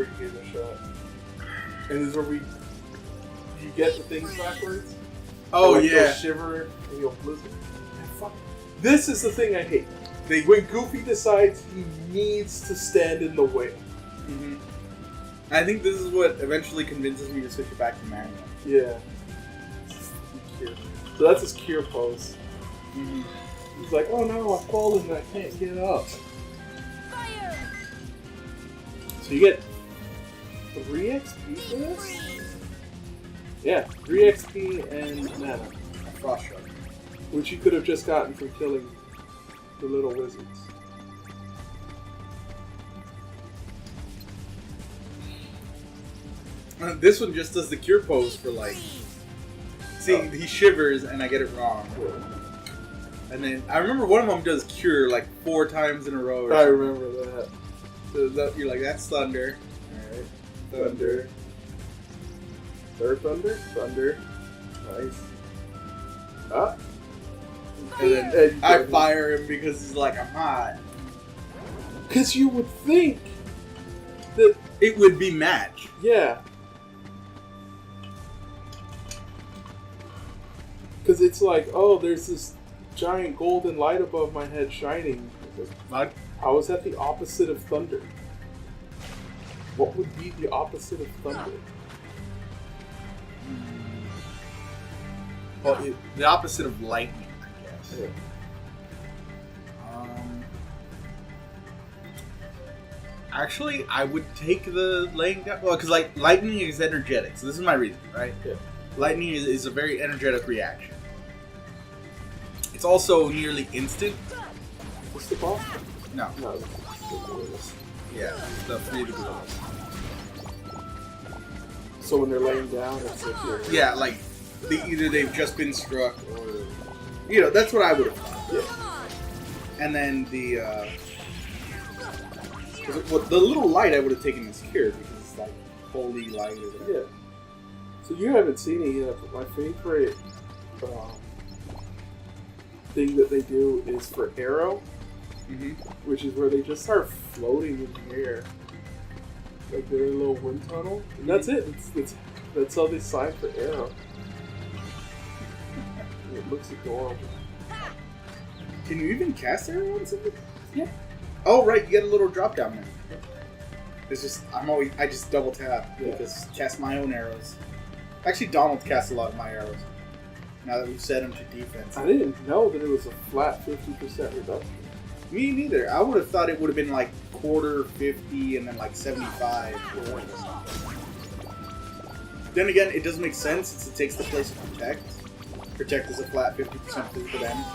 where you gave it a shot. And this is where you get the things backwards. Oh, like, yeah. You'll shiver and you'll blizzard. And fuck. This is the thing I hate. When Goofy decides he needs to stand in the way. Mm-hmm. I think this is what eventually convinces me to switch it back to manual. Yeah. So that's his cure pose. Mm-hmm. He's like, oh no, I've fallen and I can't get up. Fire! So you get 3 XP for this? Yeah, 3 XP and mana. A frost shot. Which you could have just gotten from killing the little wizards. This one just does the cure pose for like... See, he shivers and I get it wrong. And then, I remember one of them does cure like 4 times in a row. Or I remember that. So you're like, that's thunder. Alright. Thunder. Third thunder? Thunder. Nice. Ah. And then I fire him because he's like, I'm hot. Because you would think that... It would be match. Yeah. Because it's like, oh, there's this giant golden light above my head shining. Not. How is that the opposite of thunder? What would be the opposite of thunder? Well, the opposite of lightning, I guess. Yeah. Actually, I would take the laying down. Well, because like lightning is energetic, so this is my reason, right? Yeah. Lightning is a very energetic reaction. It's also nearly instant. What's the boss? No. No. Yeah, the free to go. So when they're laying down, it's like you're... Yeah, like either they've just been struck or that's what I would have thought. Yeah. And then the the little light I would have taken as cure because it's like holy light. Yeah. So you haven't seen it yet, but my favorite thing that they do is for Arrow, which is where they just start floating in the air. Like they're in a little wind tunnel. And that's it. That's how they sign for Arrow. It looks adorable. Can you even cast Arrow on something? Yeah. Oh right, you get a little drop down there. It's just I just double tap because cast my own arrows. Actually, Donald casts a lot of my arrows. Now that we've set him to defense. I didn't know that it was a flat 50% reduction. Me neither. I would have thought it would have been like quarter 50 and then like 75. Then again, it does make sense since it takes the place of Protect. Protect is a flat 50% physical damage.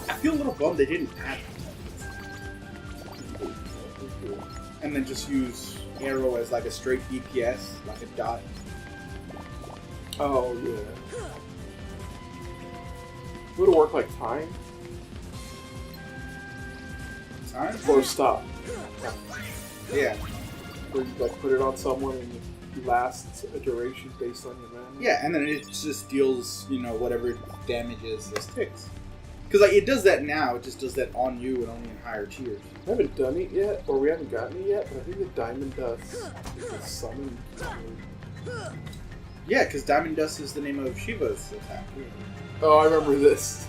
I feel a little bummed they didn't add Protect. And then just use Arrow as like a straight DPS, like a dot. Oh, yeah. Would it work like time? Time? Or stop? Yeah. Where you like put it on someone and it lasts a duration based on your mana? Yeah, and then it just deals, whatever damages those ticks. Because like, it does that now, it just does that on you and only in higher tiers. I haven't done it yet, or we haven't gotten it yet, but I think the Diamond Dust is a summon. Yeah, because Diamond Dust is the name of Shiva's attack. Oh, I remember this.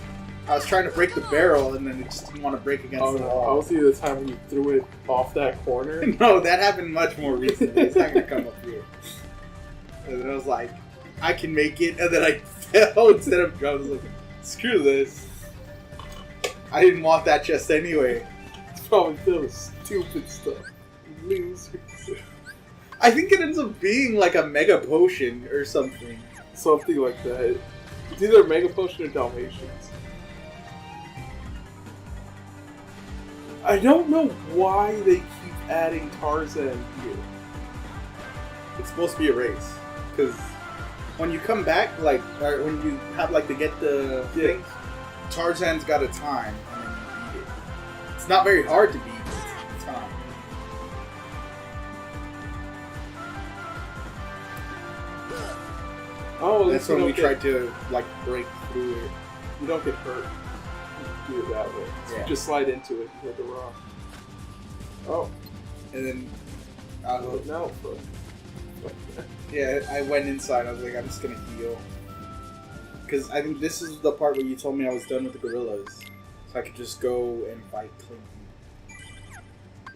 I was trying to break the barrel, and then it just didn't want to break against the I wall. was thinking the time when you threw it off that corner. No, that happened much more recently. It's not going to come up here. And then I was like, I can make it, and then I fell instead of I was like, screw this. I didn't want that chest anyway. It's probably filled with stupid stuff. Losers. I think it ends up being like a mega potion or something. Something like that. It's either a Mega Potion or Dalmatians. I don't know why they keep adding Tarzan here. It's supposed to be a race. Because when you come back, like, or when you have, like, to get the thing, Tarzan's got a time, and then you beat it. It's not very hard to beat, it's time. Oh, that's when we tried to, like, break through it. You don't get hurt. You do it that way. So Yeah. you just slide into it and hit the rock. Oh. And then No, yeah, I went inside. I was like, I'm just gonna heal. Because I think this is the part where you told me I was done with the gorillas. So I could just go and fight Clinton.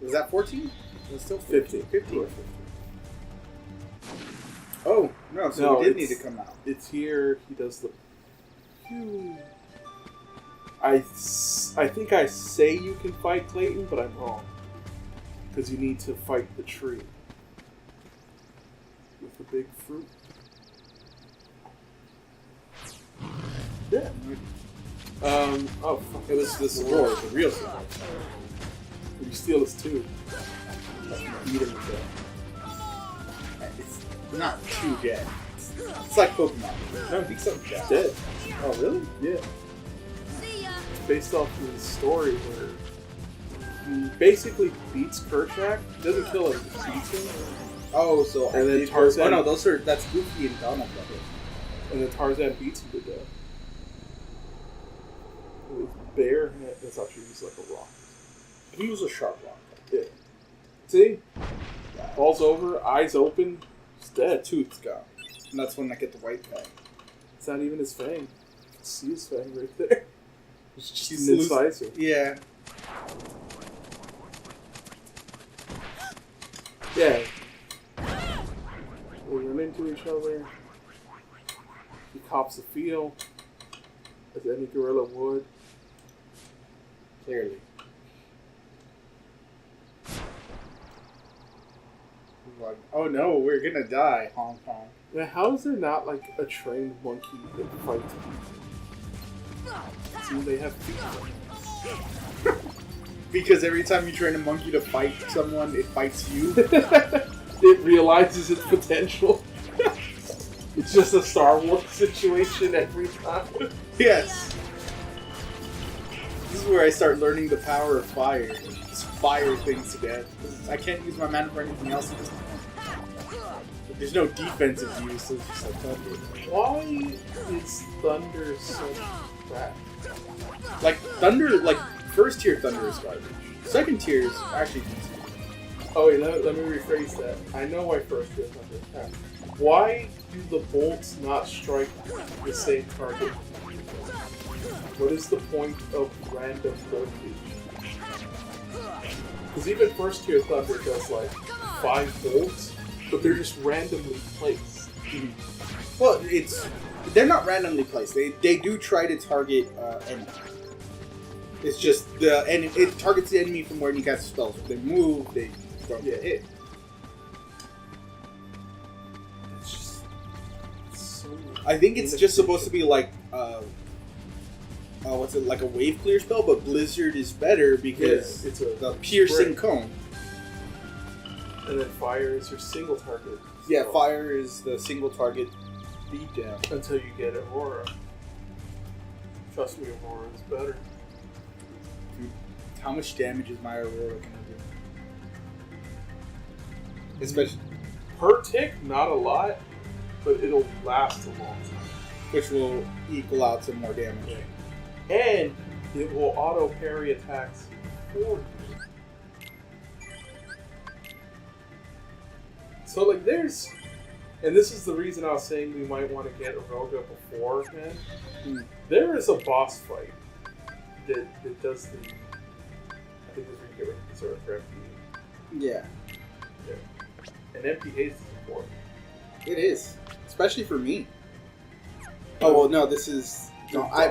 Was that 14? It was still 15. 15. Oh, no, so he did need to come out. It's here. He does the... I think I say you can fight Clayton, but I'm wrong. Because you need to fight the tree. With the big fruit. Yeah. Oh, fuck. It was the sword, the real sword. You steal his too. Beat him with that. It's not too dead. It's like Pokemon. No, he's dead. Oh, really? Yeah. See ya. It's based off of his story where he basically beats Kerchak. Doesn't kill him, just beats him. Oh, so and then Tarzan. Oh no, that's Goofy and Donald brothers. And then Tarzan beats him to death. With bear. That's actually just like a rock. He was a sharp rock. Yeah. See? Falls over, eyes open, he's dead. Tooth's gone. And that's when I get the white fang. It's not even his fang. You can see his fang right there. It's just He's an incisor. Yeah. Yeah. We run into each other. He cops the feel, as any gorilla would. Clearly. Like, oh no, we're gonna die, Hong Kong. Now, how is there not like a trained monkey that fights people? See, they have feet. Because every time you train a monkey to fight someone, it fights you. It realizes its potential. It's just a Star Wars situation every time. Yes. This is where I start learning the power of fire. Just fire things to death. I can't use my mana for anything else at this point. There's no defensive use, so it's just like thunder. Why is thunder so bad? Like, thunder, like, first tier thunder is garbage. Second tier is actually decent. Oh wait, let me rephrase that. I know why first tier thunder is bad. Why do the bolts not strike the same target? What is the point of random voltage? Because even first tier thunder does like 5 bolts, but they're just randomly placed. Mm-hmm. Well, they're not randomly placed. They do try to target enemy. It's just it targets the enemy from where you cast spells. If they move, they don't get hit. It's just so I think it's just supposed to be like what's it, like a wave clear spell, but Blizzard is better because it's the piercing cone. And then fire is your single target. Yeah, fire is the single target beat down. Until you get Aurora. Trust me, Aurora is better. Dude, how much damage is my Aurora gonna do? Especially per tick, not a lot, but it'll last a long time. Which will equal out some more damage. And it will auto parry attacks for you. So like there's, and this is the reason I was saying we might want to get Aroga beforehand. There is a boss fight that does the, I think this is where you get rid of Berserk for MP. Yeah. And MP haste is important. It is. Especially for me. Oh well no, this is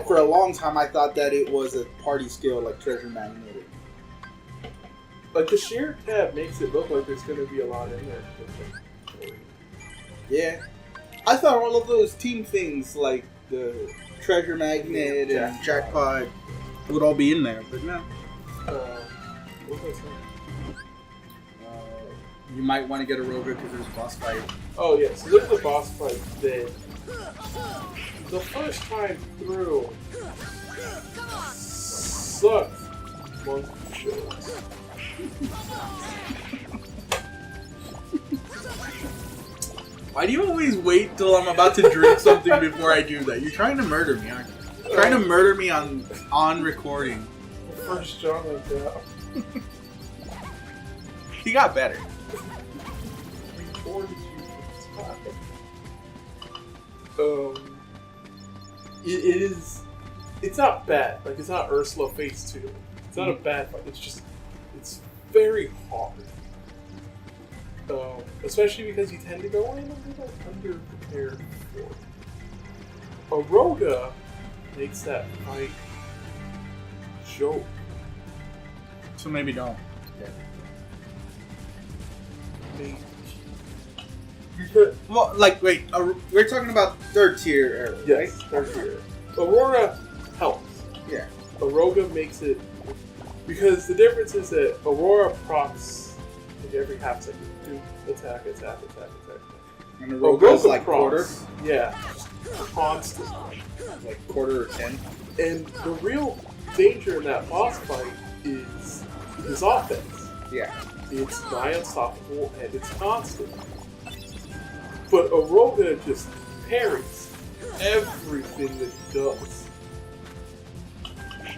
for a long time I thought that it was a party skill like Treasure Magnet. Like the sheer tab makes it look like there's gonna be a lot in there. Yeah. I thought all of those team things like the Treasure Magnet and Jackpot would all be in there, but no. What was I saying? You might want to get a Rover because there's a boss fight. Oh yeah, so there's a boss fight that the first time through sucked monkey shows. Why do you always wait till I'm about to drink something before I do that? You're trying to murder me, aren't you? Trying to murder me on recording. The first John like that. He got better. Or did you it is. It's not bad. Like, it's not Ursula Phase 2. It's not a bad fight. It's very hard. Especially because you tend to go in a little underprepared for it. Aroga makes that fight joke. So maybe don't. Maybe. Well, like, wait, we're talking about third tier Arrow, Yes, right? third tier. Aurora helps. Yeah. Aroga makes it, because the difference is that Aurora procs like every half second. Do attack. And Aroga's like procs, quarter? Yeah, constantly. Like quarter or 10? And the real danger in that boss fight is his offense. Yeah. It's nigh unstoppable and it's constant. But Aroga just parries everything that he does.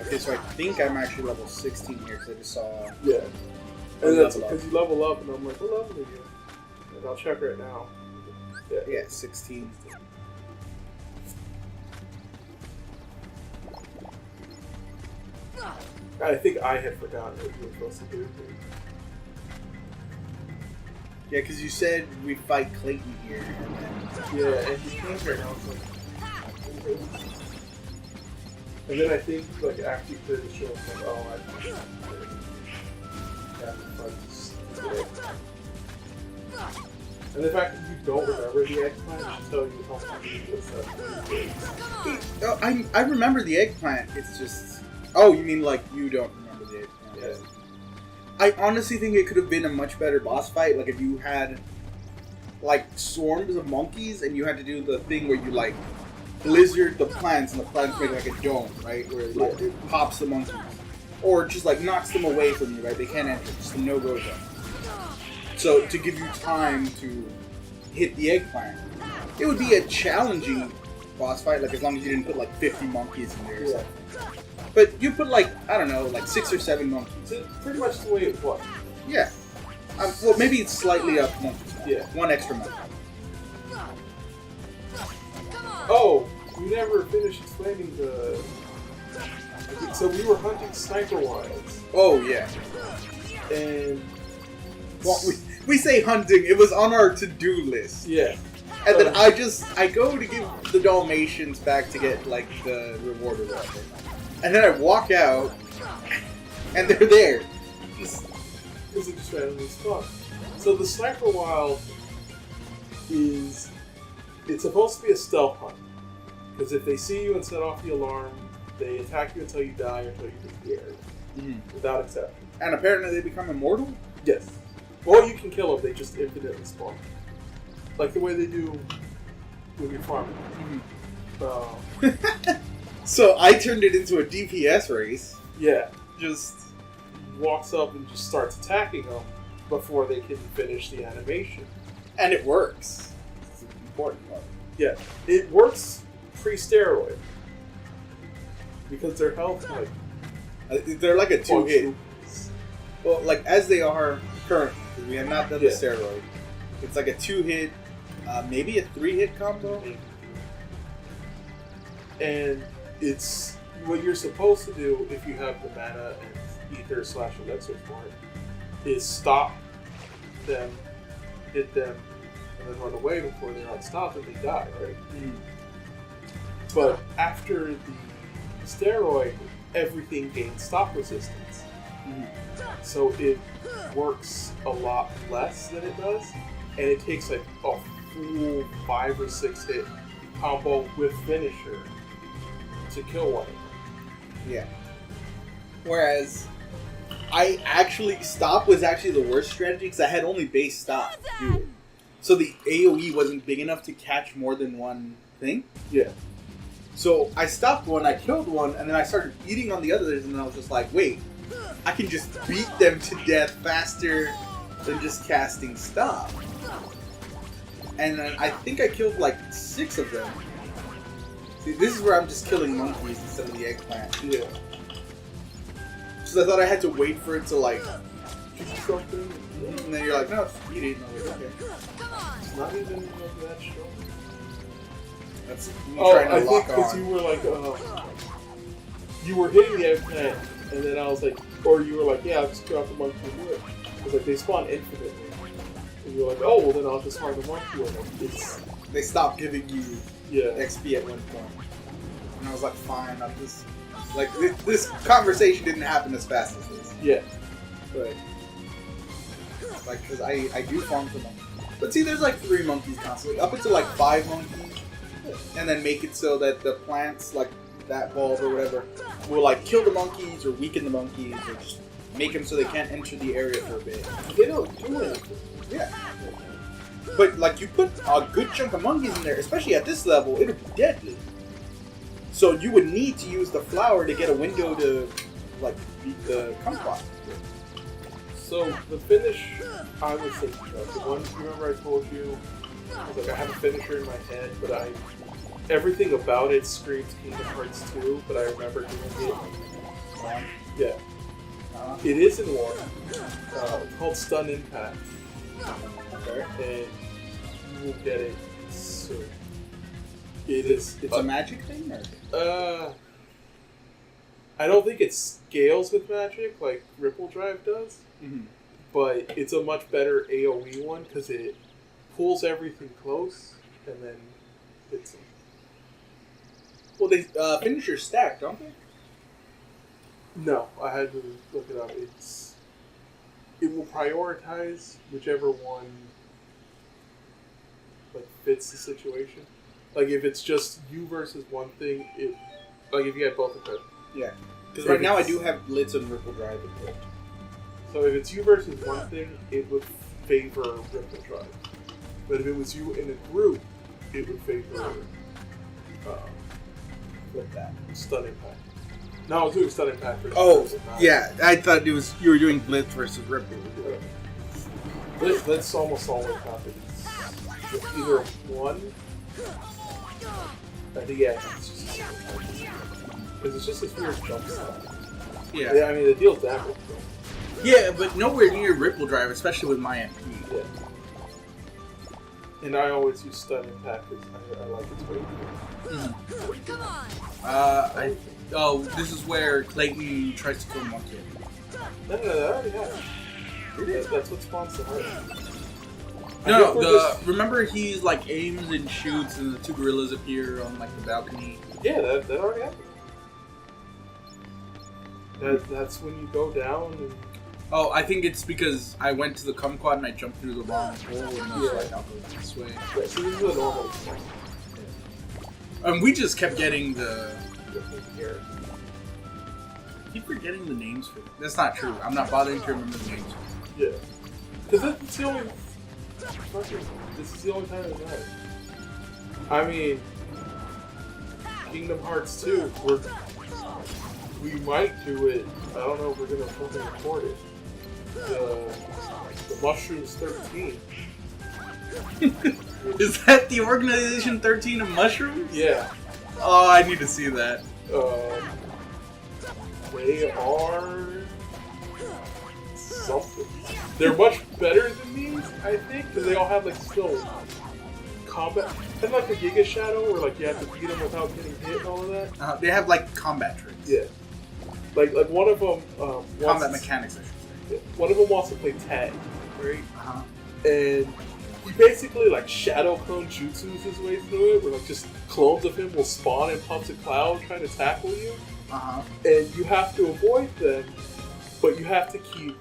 Okay, so I think I'm actually level 16 here because I just saw... Yeah. And that's level up. because you level up, and I'm like, what level are you? And I'll check right now. Yeah, 16. I think I had forgotten what you were supposed to do. Yeah, because you said we fight Clayton here, and then... Yeah, and he comes right now. It's like, and then I think, like, after you clear the show, it's like, oh, I have to fight. And the fact that you don't remember the eggplant should tell you how much you do this. I remember the eggplant, it's just... Oh, you mean like you don't remember the eggplant? Yeah. I honestly think it could have been a much better boss fight, like if you had like swarms of monkeys and you had to do the thing where you like blizzard the plants and the plants make like a dome, right? Where like, it pops the monkeys. Or just like knocks them away from you, right? They can't enter, just a no-go zone. So to give you time to hit the eggplant, it would be a challenging boss fight, like as long as you didn't put like 50 monkeys in there or something. But you put like, I don't know, like 6 or 7 monkeys. It's pretty much the way it was. Yeah. Well, maybe it's slightly up monkeys. Yeah. 1 extra monkey. Oh, we never finished explaining the... So we were hunting sniper wilds. Oh, yeah. And... Well, we say hunting, it was on our to-do list. Yeah. And then I go to give the Dalmatians back to get, like, the reward or whatever. And then I walk out, and they're there. Because it just randomly spawned. So the sniper wild is... It's supposed to be a stealth hunt. Because if they see you and set off the alarm, they attack you until you die or until you hit the area. Mm-hmm. Without exception. And apparently they become immortal? Yes. Well, you can kill them, they just infinitely spawn. Like the way they do when you're farming. Mm-hmm. So I turned it into a DPS race. Yeah. Just walks up and just starts attacking them before they can finish the animation. And it works. It's an important part. Yeah. It works pre-steroid. Because their health, like... They're like a 2-hit. Well, like, as they are currently, because we have not done the steroid. It's like a 2-hit, maybe a 3-hit combo. And it's what you're supposed to do if you have the mana and ether / elixir for it is stop them, hit them, and then run away before they're unstopped and they die, right? Mm. But after the steroid, everything gains stop resistance. Mm. So it works a lot less than it does, and it takes like a full 5 or 6 hit combo with finisher to kill one of them. Yeah. Whereas, I actually, stop was actually the worst strategy because I had only base stop to do it. So the AoE wasn't big enough to catch more than one thing. Yeah. So I stopped one, I killed one, and then I started beating on the others, and then I was just like, wait, I can just beat them to death faster than just casting stop. And then I think I killed like 6 of them. See, this is where I'm just killing monkeys instead of the eggplant. Yeah. Because I thought I had to wait for it to like do something. And then you're like, no, eat it. And I'm like, okay. It's not even like that strong. That's me Oh, trying to I think lock because on. you were like, you were hitting the eggplant, and then I was like, or you were like, yeah, I'll just drop the monkey and wood. Because like they spawn infinitely. And you were like, oh, well then I'll just harm the monkey. And like, it's, They stopped giving you yeah. XP at one point. And I was like, fine, I'm just... Like, this conversation didn't happen as fast as this. Yeah. But... Like, because I do farm for monkeys. But see, there's like 3 monkeys constantly. Up until like 5 monkeys. And then make it so that the plants, like that bulb or whatever, will like kill the monkeys or weaken the monkeys or just make them so they can't enter the area for a bit. They don't do anything. Yeah. But like you put a good chunk of monkeys in there, especially at this level, it'll be deadly. So you would need to use the flower to get a window to like beat the kumquat. So the finish, I was thinking of, the one, remember I told you, I was like, I have a finisher in my head, but everything about it screams Kingdom Hearts 2, but I remember doing it. Yeah. It is in 1. It's called Stun Impact. Okay. And you will get it soon. It's a magic thing, or? I don't think it scales with magic like Ripple Drive does, but it's a much better AoE one because it pulls everything close and then hits them. Well, they finish your stack, don't they? No, I had to look it up. It will prioritize whichever one like fits the situation. Like if it's just you versus one thing, like if you had both of them. Yeah. Because right now I do have Blitz and Ripple Drive equipped. So if it's you versus one thing, it would favor Ripple Drive. But if it was you in a group, it would favor With that. Stun Impact. No, I was doing Stun Impact versus Oh, yeah. I thought it was you were doing Blitz versus Ripple. Blitz almost always happens. With either one. I think it's just this weird jump style. Yeah. I mean, it deals damage. Yeah, but nowhere near Ripple Drive, especially with my MP. Yeah. And I always use Stun Impact because I like its weight. Come on. This is where Clayton tries to kill Monkey. No, that already happened. It is. That's what spawns the heart. No, remember he like aims and shoots, and the 2 gorillas appear on like the balcony. Yeah, that already happened. That's when you go down and... Oh, I think it's because I went to the kumquat and I jumped through the wrong hole, and that's like, I'll go this way. Yeah, so this is a normal spawn. We just kept getting keep forgetting the names for it. That's not true. I'm not bothering to remember the names. Yeah. Because that's the only... This is the only time it matters. I mean... Kingdom Hearts 2, we might do it. I don't know if we're gonna fucking record it. The Mushrooms 13. Is that the Organization 13 of Mushrooms? Yeah. Oh, I need to see that. They are something. They're much better than these, I think, because they all have like still combat. And like a Giga Shadow, where like you have to beat them without getting hit and all of that. They have like combat tricks. Yeah. Like one of them. Combat mechanics, I should say. Yeah, one of them wants to play tag, right? Uh-huh. And he basically like shadow clone jutsus his way through it, where like just clones of him will spawn and pops a cloud trying to tackle you. Uh-huh. And you have to avoid them, but you have to keep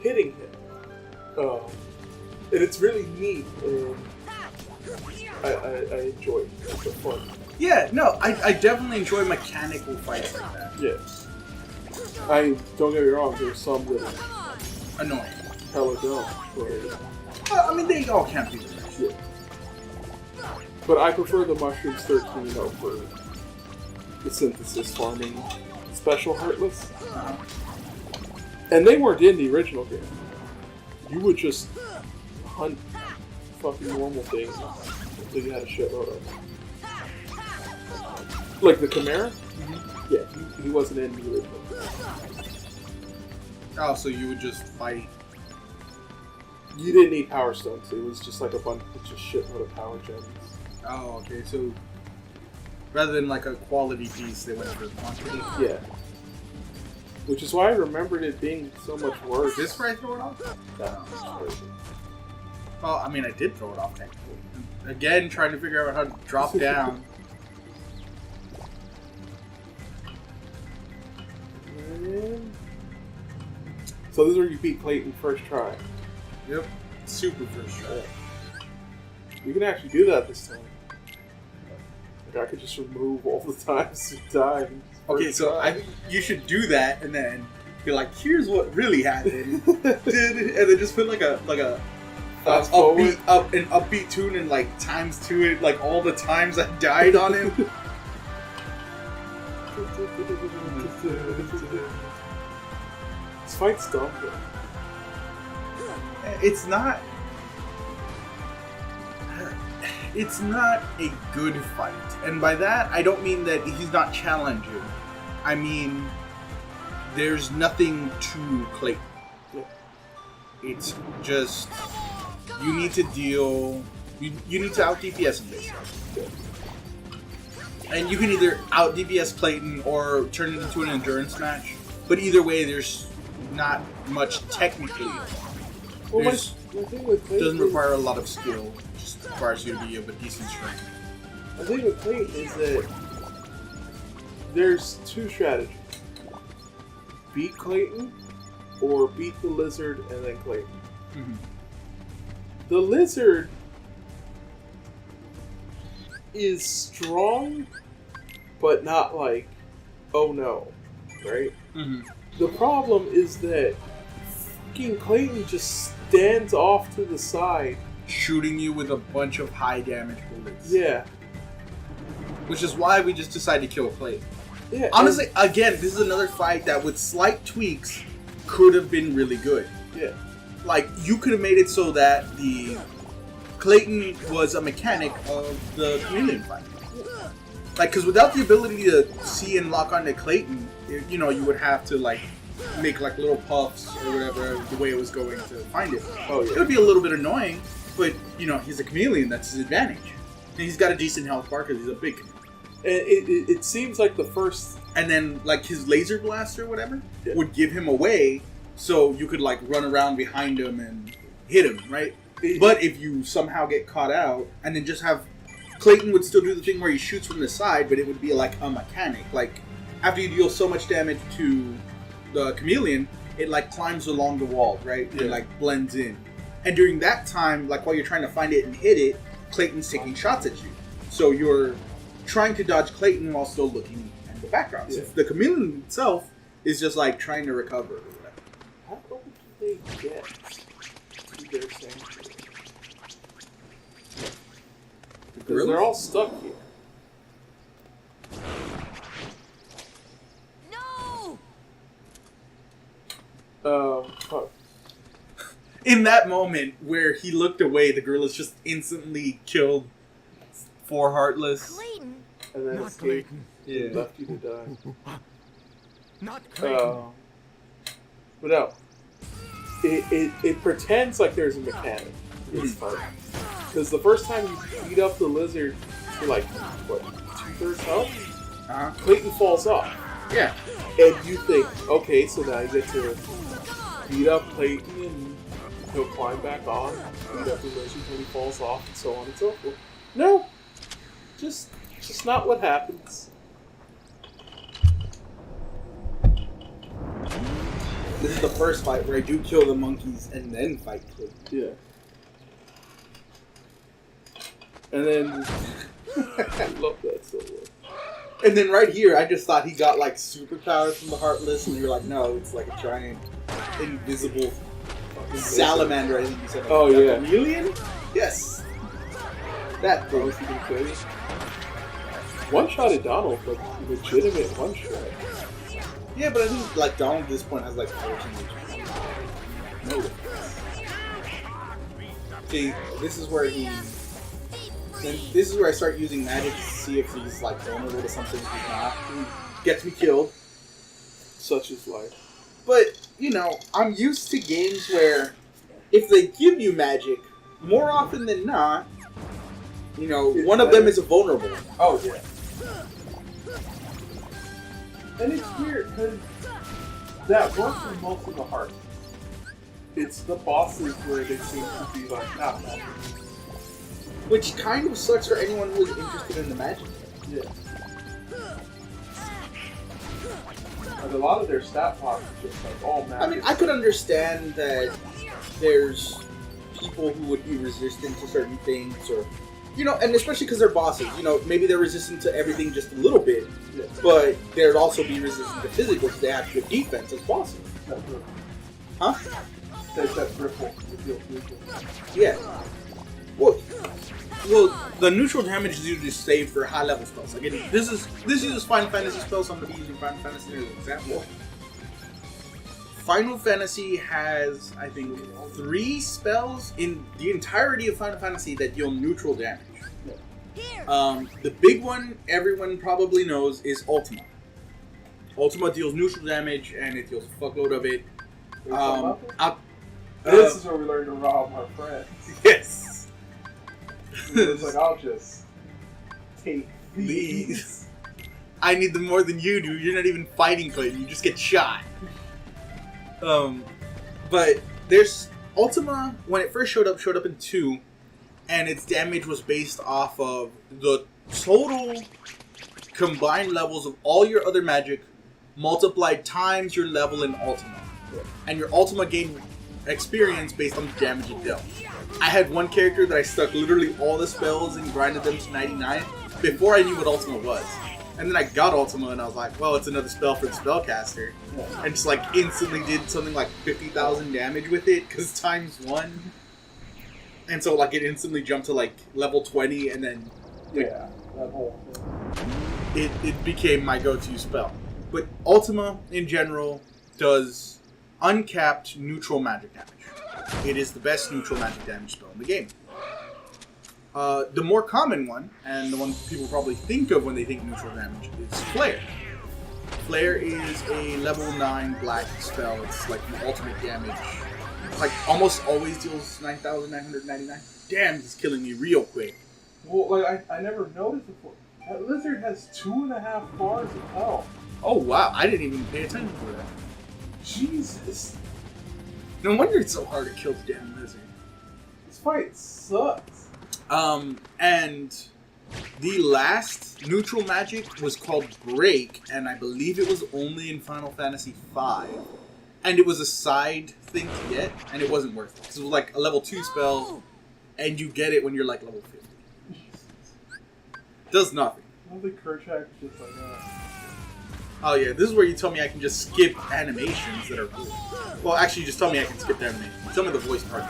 hitting him. And it's really neat, and I enjoy it. It's so fun. Yeah, no, I definitely enjoy mechanical fights like that. Yeah. Don't get me wrong, there's some that are Annoying. hella dumb, but I mean, they all can't be the best. yeah. But I prefer the Mushrooms 13 over the Synthesis farming special Heartless. Uh-huh. And they weren't in the original game. You would just hunt fucking normal things until you had a shitload of them. Like the Chimera? Mm-hmm. Yeah, he wasn't in the original game. Oh, so you would just fight You didn't need power stones. It was just like a bunch of shitload of power gems. Oh, okay. So rather than like a quality piece, they went for quantity. Yeah. Which is why I remembered it being so much worse. Is this where I throw it off? No. Well, I mean, I did throw it off technically. Again, trying to figure out how to drop down. So this is where you beat Clayton first try. Yep. Super first try. You can actually do that this time. Like I could just remove all the times you died. Okay, so I think you should do that and then be like, here's what really happened. And then just put like a upbeat tune and like times to it, like all the times I died on him. This fight's dumb though. It's not a good fight. And by that, I don't mean that he's not challenging. I mean, there's nothing to Clayton. It's just, you need to deal, you need to out DPS him basically. And you can either out DPS Clayton or turn it into an endurance match. But either way, there's not much technically. Well, my thing with Clayton doesn't require a lot of skill. It just requires you to be of a decent strength. The thing with Clayton is that there's two strategies. Beat Clayton or beat the lizard and then Clayton. Mm-hmm. The lizard is strong, but not like, oh no, right? Mm-hmm. The problem is that fucking Clayton just stands off to the side, shooting you with a bunch of high damage bullets. Yeah. Which is why we just decided to kill Clayton. Yeah. Honestly, again, this is another fight that with slight tweaks could have been really good. Yeah. Like, you could have made it so that the Clayton was a mechanic of the chameleon fight. Like, because without the ability to see and lock onto Clayton, you know, you would have to, like, make, like, little puffs or whatever, the way it was going to find it. Oh, yeah. It would be a little bit annoying, but, you know, he's a chameleon, that's his advantage. And he's got a decent health bar because he's a big chameleon. And it seems like the first... And then, like, his laser blaster or whatever would give him away, so you could, like, run around behind him and hit him, right? But if you somehow get caught out, and then just have... Clayton would still do the thing where he shoots from the side, but it would be like a mechanic. Like, after you deal so much damage to the chameleon, it, like, climbs along the wall, right? Yeah. And, like, blends in. And during that time, like, while you're trying to find it and hit it, Clayton's taking shots at you. So you're trying to dodge Clayton while still looking at the background. Yeah. So the chameleon itself is just, like, trying to recover or whatever. How do they get to their sanctuary? Because they're all stuck here. No! Fuck. In that moment where he looked away, the gorillas just instantly killed 4 Heartless. Clayton! And then Not escaped Clayton. and left you to die. Not Clayton. But no. It pretends like there's a mechanic in this fight. Because the first time you beat up the lizard to like, what, 2/3 health? Clayton falls off. Yeah. And you think, okay, so now you get to beat up Clayton and he'll climb back on, beat up the lizard when he falls off, and so on and so forth. No. Just not what happens. This is the first fight where I do kill the monkeys and then fight Clayton. Yeah. And then I love that so much. And then right here, I just thought he got like superpowers from the Heartless, and you're like, no, it's like a giant, invisible salamander. I think you said. Oh, yeah. Chameleon? Yes. That thing. Was even crazy. One-shotted Donald, like legitimate one-shot. Yeah, but I think like Donald at this point has like 14 HP. No. See, this is where this is where I start using magic to see if he's like vulnerable to something. He's not. He gets me killed. Such is life. But, you know, I'm used to games where if they give you magic, more often than not, you know, It's one of better. them is a vulnerable. Oh, yeah. And it's weird, because that works for most of the hearts. It's the bosses where they seem to be like, not magic. Which kind of sucks for anyone who is interested in the magic. Yeah. But a lot of their stat blocks are just like, all magic. I mean, I could understand that there's people who would be resistant to certain things, or, you know, and especially because they're bosses, you know, maybe they're resistant to everything just a little bit, Yeah. but they'd also be resistant to physical because they have good defense as bosses. That ripple. Huh? That ripple. The deal neutral. Yeah. Well, the neutral damage is usually saved for high level spells. Again, this uses Final Fantasy spells, so I'm going to be using Final Fantasy as an example. Final Fantasy has, I think, 3 spells in the entirety of Final Fantasy that deal neutral damage. The big one everyone probably knows is Ultima. Ultima deals neutral damage, and it deals a fuckload of it. This is where we learn to rob our friends. Yes. It's like, I'll just take these. I need them more than you do. You're not even fighting Clayton. You just get shot. But there's Ultima, when it first showed up in 2, and its damage was based off of the total combined levels of all your other magic multiplied times your level in Ultima. And your Ultima gained experience based on the damage it dealt. I had one character that I stuck literally all the spells and grinded them to 99 before I knew what Ultima was. And then I got Ultima and I was like, well, it's another spell for the spellcaster. And just like instantly did something like 50,000 damage with it because times 1. And so like it instantly jumped to like level 20 and then Yeah, that whole thing. it became my go-to spell. But Ultima in general does uncapped neutral magic damage. It is the best neutral magic damage spell in the game. The more common one, and the one people probably think of when they think neutral damage, is Flare. Flare is a level 9 black spell. It's like the ultimate damage. Like almost always deals 9,999. Damn, it's killing me real quick. Well, like, I never noticed before. That lizard has 2.5 bars of health. Oh wow, I didn't even pay attention to that. Jesus. No wonder it's so hard to kill the damn lizard. This fight sucks. And the last neutral magic was called Break, and I believe it was only in Final Fantasy V. And it was a side thing to get, and it wasn't worth it. Because it was like a level 2 spell, and you get it when you're like level 50. Does nothing. All the Kerchak is just like that. Oh yeah, this is where you tell me I can just skip animations that are cool. Well, actually, just tell me I can skip the animation. Tell me the voice part.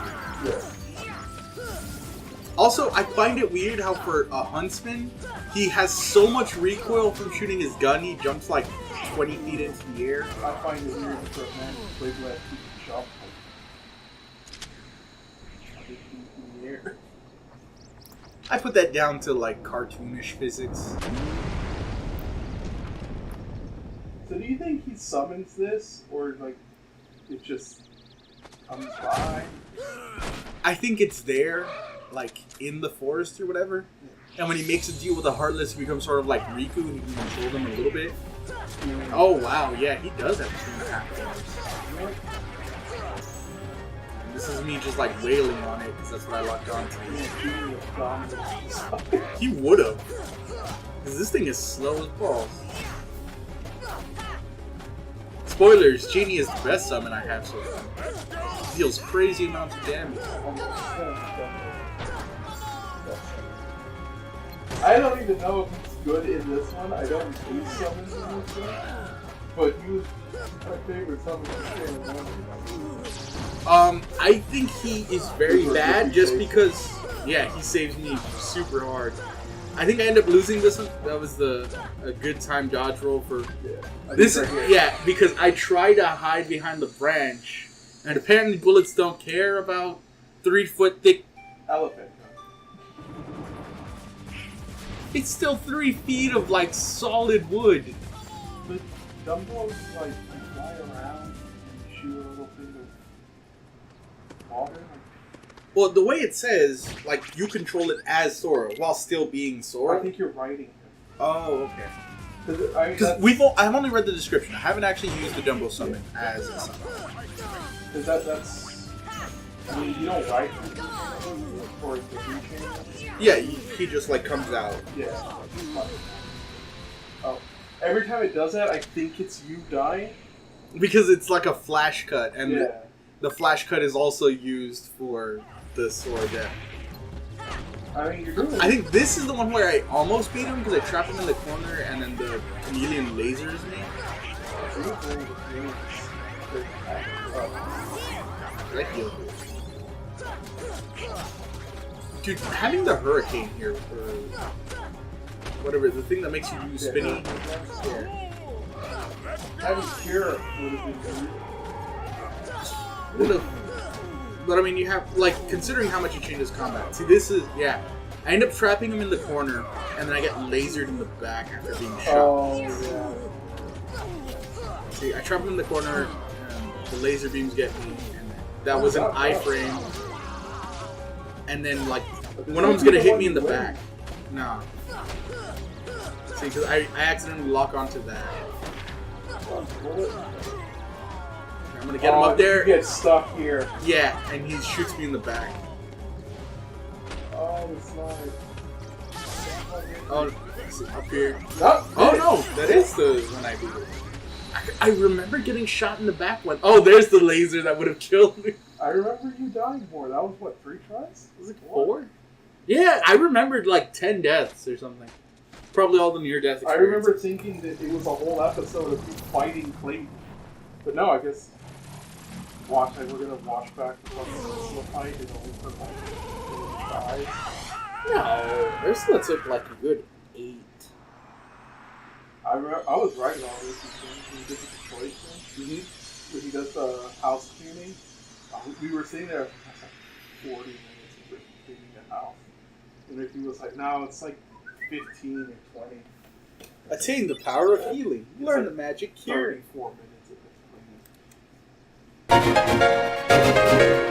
Yeah. Also, I find it weird how for a huntsman, he has so much recoil from shooting his gun, he jumps like 20 feet into the air. I find it weird for a man who plays like he can jump like 50 feet in the air. I put that down to like cartoonish physics. So do you think he summons this, or like it just comes by? I think it's there, like in the forest or whatever. And when he makes a deal with the Heartless, he becomes sort of like Riku. He can control them a little bit. Oh wow, yeah, he does have 2.5 bars. This is me just like wailing on it because that's what I locked onto. He would have, because this thing is slow as balls. Spoilers, Genie is the best summon I have so far. Deals crazy amounts of damage. I don't even know if he's good in this one. I don't do summons in this one. But he was my favorite summon. I think he is very bad just because, yeah, he saves me super hard. I think I ended up losing this one. That was a good time dodge roll for this. Yeah, because I tried to hide behind the branch, and apparently bullets don't care about 3-foot thick Elephant. It's still 3 feet of like solid wood. But Dumbo's like fly around and shoot a little thing water. Well, the way it says, like, you control it as Sora while still being I Sora. think you're writing him. Oh, okay. Because I've only read the description. I haven't actually used the Dumbo summon as a summon. Because that's. I mean, you don't write him. Or the change. Yeah, he just, like, comes out. Yeah. Oh. Every time it does that, I think it's you dying. Because it's like a flash cut, and Yeah. the flash cut is also used for the Sora death. I mean, you're doing it. I think this is the one where I almost beat him because I trap him in the corner and then the chameleon lasers me. That healed me. Dude, having the hurricane here, or whatever, the thing that makes you use spinny. Yeah. Having Kira would have been But I mean, you have, like, considering how much it changes combat. See, this is, yeah. I end up trapping him in the corner, and then I get lasered in the back after being shot. Oh, yeah. See, I trap him in the corner, and the laser beams get me, and that was an iframe. And then, like, one of them's gonna hit me in the back. No. See, because I accidentally lock onto that. I'm gonna get him up there. You get stuck here. Yeah, and he shoots me in the back. Oh, it's not. Oh, it's up here. Oh no, that is the one I beat. I remember getting shot in the back one. Oh, there's the laser that would have killed me. I remember you dying more. That was what, 3 tries? Was it 4? Yeah, I remembered like 10 deaths or something. Probably all the near death I experiences. remember thinking that it was a whole episode of you fighting Clayton. But no, I guess. We're gonna watch back the fight and only for like 5. No, there's still took like a good 8. I was writing all this when he did the Detroit thing. When he does the house cleaning. We were sitting there for like 40 minutes of cleaning the house. And Ricky was like, no, it's like 15 or 20. Attain the power of healing. Learn the magic cure. 34 minutes of cleaning.